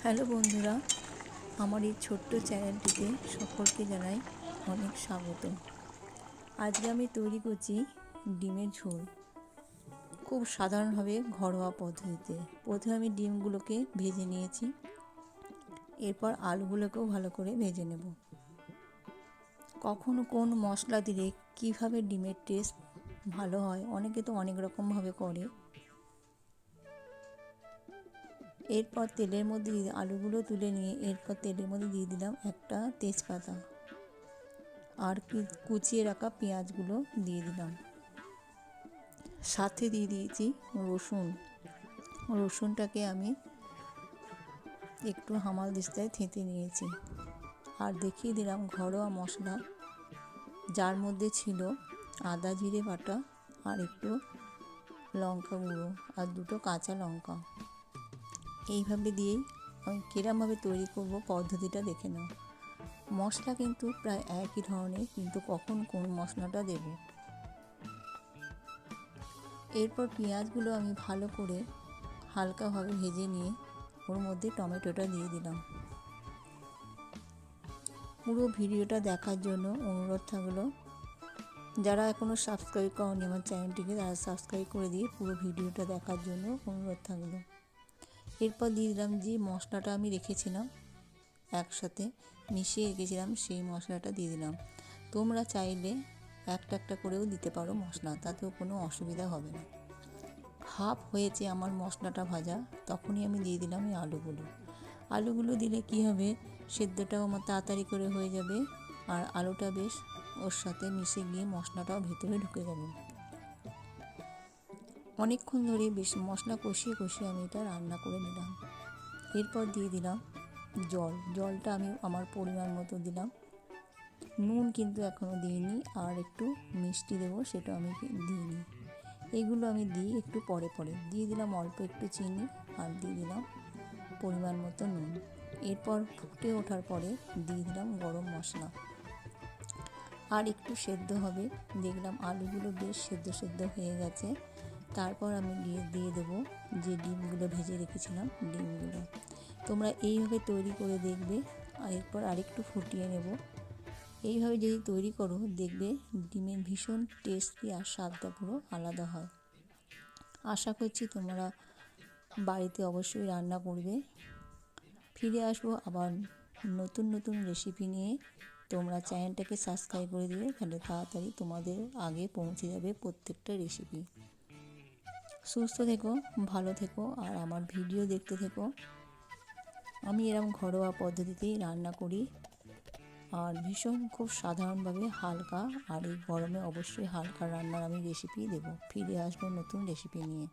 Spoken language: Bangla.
হ্যালো বন্ধুরা, আমার এই ছোট্ট চ্যানেলটিতে সকলকে জানাই অনেক স্বাগত। আজকে আমি তৈরি করছি ডিমের ঝোল, খুব সাধারণভাবে ঘরোয়া পদ্ধতিতে। প্রথমে আমি ডিমগুলোকে ভেজে নিয়েছি, এরপর আলুগুলোকেও ভালো করে ভেজে নেব। কখনো কোন মশলা দিলে কীভাবে ডিমের টেস্ট ভালো হয়, অনেকে তো অনেক রকমভাবে করে। এরপর তেলের মধ্যে আলুগুলো তুলে নিয়ে এরপর তেলের মধ্যে দিয়ে দিলাম একটা তেজপাতা আর কুচিয়ে রাখা পেঁয়াজগুলো দিয়ে দিলাম। সাথে দিয়ে দিয়েছি রসুনটাকে আমি একটু হামাল দিস্তায় থেঁতে নিয়েছি। আর দেখিয়ে দিলাম ঘরোয়া মশলা, যার মধ্যে ছিল আদা জিরে বাটা আর একটু লঙ্কা গুঁড়ো আর দুটো কাঁচা লঙ্কা। এইভাবে দিয়েই আমি কীরমভাবে তৈরি করব পদ্ধতিটা দেখে নাও। মশলা কিন্তু প্রায় একই ধরনের, কিন্তু কখন কোন মশলাটা দেব। এরপর পেঁয়াজগুলো আমি ভালো করে হালকাভাবে ভেজে নিয়ে ওর মধ্যে টমেটোটা দিয়ে দিলাম। পুরো ভিডিওটা দেখার জন্য অনুরোধ থাকলো, যারা এখনও সাবস্ক্রাইব করেনি আমার চ্যানেলটিকে তারা সাবস্ক্রাইব করে দিয়ে পুরো ভিডিওটা দেখার জন্য অনুরোধ থাকলো। এরপর দিয়ে দিলাম যে মশলাটা আমি রেখেছিলাম, একসাথে মিশিয়ে রেখেছিলাম, সেই মশলাটা দিয়ে দিলাম। তোমরা চাইলে একটা একটা করেও দিতে পারো মশলা, তাতেও কোনো অসুবিধা হবে না। হাফ হয়েছে আমার মশলাটা ভাজা, তখনই আমি দিয়ে দিলাম এই আলুগুলো দিলে কি হবে, সেদ্ধটাও আমার তাড়াতাড়ি করে হয়ে যাবে আর আলুটা বেশ ওর সাথে মিশে গিয়ে মশলাটাও ভেতরে ঢুকে যাবে। অনেকক্ষণ ধরে বেশ মশলা কষিয়ে কষিয়ে আমি এটা রান্না করে নিলাম। এরপর দিয়ে দিলাম জলটা আমি আমার পরিমাণ মতো দিলাম। নুন কিন্তু এখনও দিইনি, আর একটু মিষ্টি দেবো সেটা আমি দিইনি। এগুলো আমি দিই একটু পরে দিয়ে দিলাম অল্প একটু চিনি আর দিয়ে দিলাম পরিমাণ মতো নুন। এরপর ফুটে ওঠার পরে দিয়ে দিলাম গরম মশলা। আর একটু সেদ্ধ হবে, দেখলাম আলুগুলো বেশ সেদ্ধ হয়ে গেছে। তারপর আমি দিয়ে দেবো যে ডিমগুলো ভেজে রেখেছিলাম ডিমগুলো। তোমরা এইভাবে তৈরি করে দেখবে, আর এরপর আরেকটু ফুটিয়ে নেব। এইভাবে যদি তৈরি করো দেখবে ডিমের ভীষণ টেস্টি আর স্বাদটা পুরো আলাদা হয়। আশা করছি তোমরা বাড়িতে অবশ্যই রান্না করবে। ফিরে আসবো আবার নতুন নতুন রেসিপি নিয়ে। তোমরা চ্যানেলটাকে সাবস্ক্রাইব করে দিবে, তাহলে তাড়াতাড়ি তোমাদের আগে পৌঁছে যাবে প্রত্যেকটা রেসিপি। সুস্থ থেকো, ভালো থেকো আর আমার ভিডিও দেখতে থেকো। আমি এরকম ঘরোয়া পদ্ধতিতেই রান্না করি, আর ভীষণ খুব সাধারণভাবে হালকা, আর এই গরমে অবশ্যই হালকা রান্নার আমি রেসিপি দেবো। ফিরে আসবো নতুন রেসিপি নিয়ে।